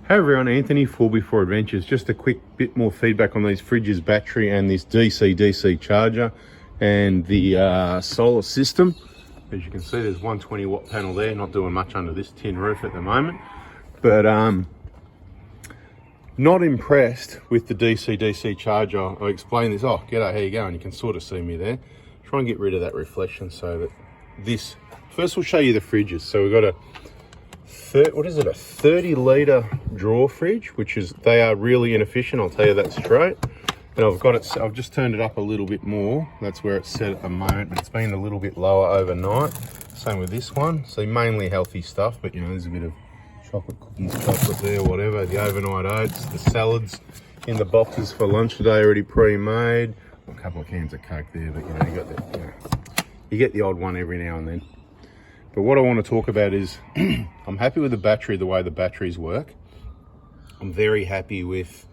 Hey everyone, Anthony, 4x4 Adventures. Just a quick bit more feedback on these fridges, battery and this DCDC charger and the solar system. As you can see, there's 120 watt panel there, not doing much under this tin roof at the moment. But not impressed with the DCDC charger. I explained this, oh, g'day, how you going? You can sort of see me there. Try and get rid of that reflection so that this, first we'll show you the fridges. So we've got a 30 litre drawer fridge, which is, they are really inefficient, I'll tell you that straight. And I've just turned it up a little bit more. That's where it's set at the moment, but it's been a little bit lower overnight. Same with this one. So mainly healthy stuff, but you know, there's a bit of chocolate cookies, chocolate there, whatever. The overnight oats, the salads in the boxes for lunch today already pre-made. A couple of cans of Coke there, but you know, you get the odd one every now and then. But what I want to talk about is I'm happy with the battery, the way the batteries work. I'm very happy with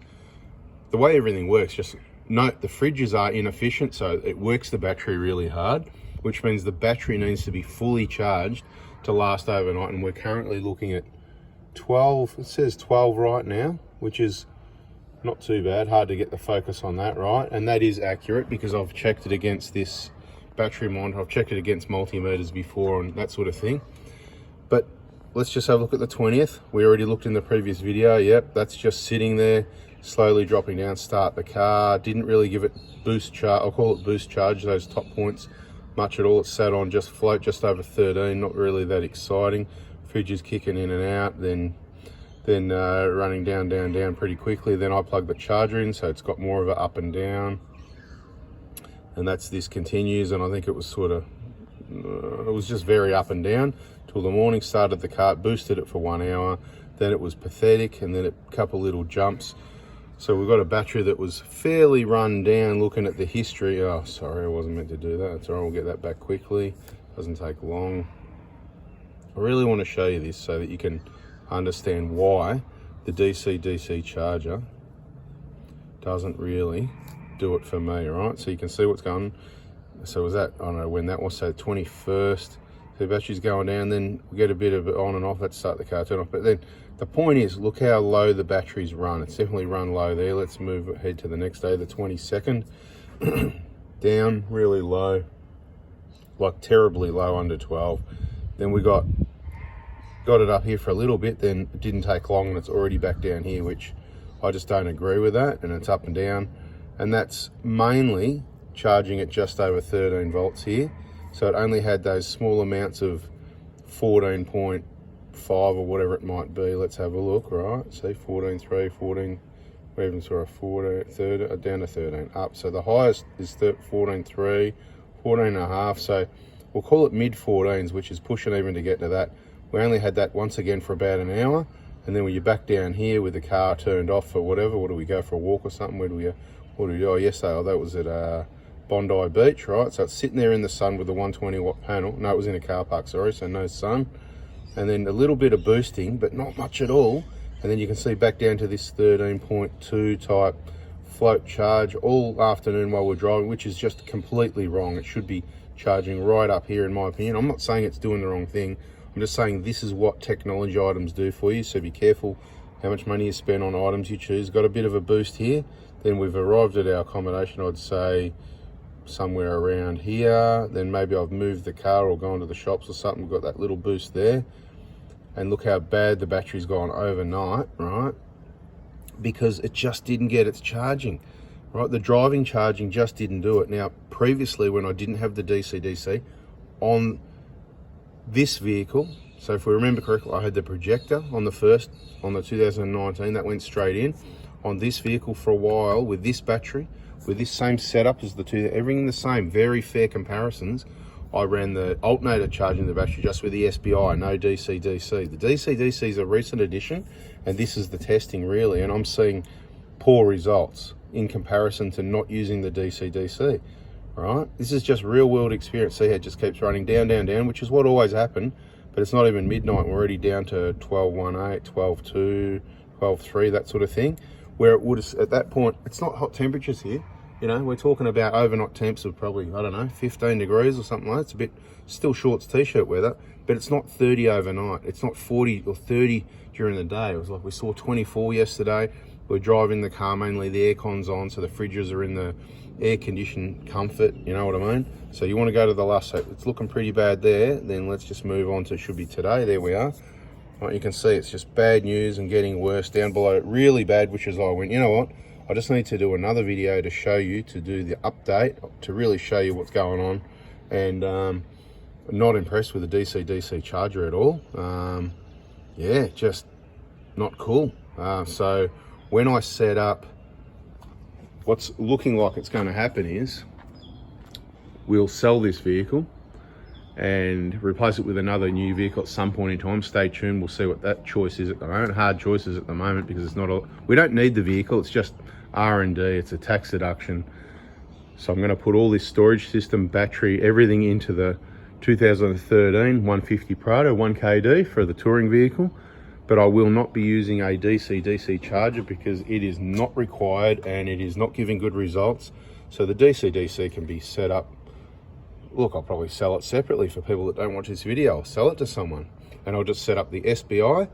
the way everything works. Just note the fridges are inefficient, so it works the battery really hard, which means the battery needs to be fully charged to last overnight. And we're currently looking at 12, it says 12 right now, which is not too bad. Hard to get the focus on that, right? And that is accurate because I've checked it against this battery monitor. I've checked it against multimeters before and that sort of thing. But let's just have a look at the 20th. We already looked in the previous video. Yep, that's just sitting there, slowly dropping down. Start the car. Didn't really give it boost charge. I'll call it boost charge, those top points, much at all. It sat on just float, just over 13. Not really that exciting. Fridge is kicking in and out, then running down pretty quickly. Then I plugged the charger in, so it's got more of a up and down. And this continues, and I think it was sort of, it was just very up and down till the morning. Started the car, boosted it for 1 hour, then it was pathetic, and then a couple little jumps. So we've got a battery that was fairly run down. Looking at the history, oh sorry, I wasn't meant to do that. It's all right, we'll get that back quickly. Doesn't take long. I really want to show you this so that you can understand why the DCDC charger doesn't really do it for me, right? So you can see what's going on. So was that, I don't know when that was, so 21st, so the battery's going down, then we get a bit of it on and off. Let's start the car, turn off. But then the point is, look how low the batteries run. It's definitely run low there. Let's move ahead to the next day, the 22nd. Down really low, like terribly low, under 12. Then we got it up here for a little bit, then it didn't take long and it's already back down here, which I just don't agree with that. And it's up and down. And that's mainly charging at just over 13 volts here. So it only had those small amounts of 14.5 or whatever it might be. Let's have a look, right? See, 14.3, 14, we even saw a 14, 13, down to 13, up. So the highest is 14.3, 14.5. So we'll call it mid 14s, which is pushing even to get to that. We only had that once again for about an hour. And then when you're back down here with the car turned off for whatever, what do we go for a walk or something? Where do we go? What did we do? Oh, yesterday, that was at Bondi Beach, right? So it's sitting there in the sun with the 120 watt panel. No, it was in a car park, sorry, so no sun. And then a little bit of boosting, but not much at all. And then you can see back down to this 13.2 type float charge all afternoon while we're driving, which is just completely wrong. It should be charging right up here, in my opinion. I'm not saying it's doing the wrong thing. I'm just saying this is what technology items do for you, so be careful how much money you spend on items you choose. Got a bit of a boost here. Then we've arrived at our accommodation, I'd say somewhere around here. Then maybe I've moved the car or gone to the shops or something. We've got that little boost there. And look how bad the battery's gone overnight, right? Because it just didn't get its charging, right? The driving charging just didn't do it. Now, previously when I didn't have the DCDC on this vehicle, so if we remember correctly, I had the projector on the 2019, that went straight in. On this vehicle for a while with this battery, with this same setup as the two, everything the same, very fair comparisons. I ran the alternator charging the battery just with the SBI, no DCDC. The DCDC is a recent addition, and this is the testing really, and I'm seeing poor results in comparison to not using the DCDC, right? This is just real world experience. See how it just keeps running down, which is what always happened, but it's not even midnight. We're already down to 12.18, 12.2, 12.3, that sort of thing. Where it would have, at that point, it's not hot temperatures here. You know, we're talking about overnight temps of probably, I don't know, 15 degrees or something like that. It's a bit, still shorts, t-shirt weather. but it's not 30 overnight. It's not 40 or 30 during the day. It was like we saw 24 yesterday. We're driving the car, mainly the aircon's on, so the fridges are in the air-conditioned comfort, you know what I mean? So you want to go to the last, so it's looking pretty bad there. Then let's just move on to, should be today. There we are. Right, you can see it's just bad news and getting worse down below. Really bad, which is I went, you know what? I just need to do another video to show you, to do the update, to really show you what's going on. And not impressed with the DCDC charger at all. Yeah, just not cool. So when I set up, what's looking like it's going to happen is we'll sell this vehicle and replace it with another new vehicle at some point in time. Stay tuned, we'll see what that choice is at the moment. Hard choices at the moment, because it's not a, we don't need the vehicle, it's just R&D, it's a tax deduction. So I'm going to put all this storage system, battery, everything into the 2013 150 Prado 1KD for the touring vehicle, but I will not be using a DCDC charger because it is not required and it is not giving good results. So the DCDC can be set up. Look, I'll probably sell it separately for people that don't watch this video. I'll sell it to someone and I'll just set up the SBI.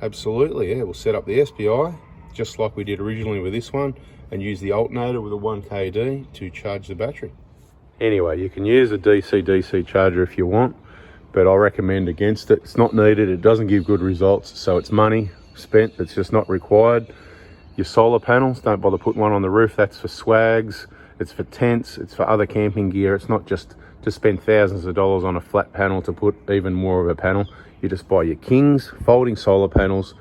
Absolutely, yeah, we'll set up the SBI just like we did originally with this one and use the alternator with a 1KD to charge the battery. Anyway, you can use a DC-DC charger if you want, but I recommend against it. It's not needed, it doesn't give good results, so it's money spent that's just not required. Your solar panels, don't bother putting one on the roof. That's for swags, it's for tents, it's for other camping gear. It's not just to spend thousands of dollars on a flat panel to put even more of a panel. You just buy your Kings folding solar panels,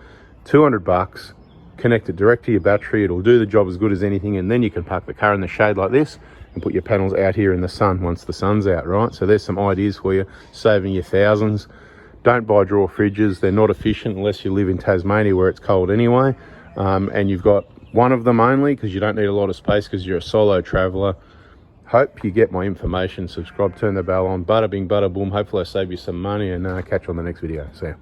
200 bucks, connect it direct to your battery. It'll do the job as good as anything, and then you can park the car in the shade like this and put your panels out here in the sun once the sun's out, right? So there's some ideas for you, saving you thousands. Don't buy drawer fridges, they're not efficient unless you live in Tasmania where it's cold anyway. And you've got one of them only because you don't need a lot of space because you're a solo traveler. Hope you get my information, subscribe, turn the bell on, bada bing, bada boom. Hopefully I save you some money, and catch you on the next video. See ya.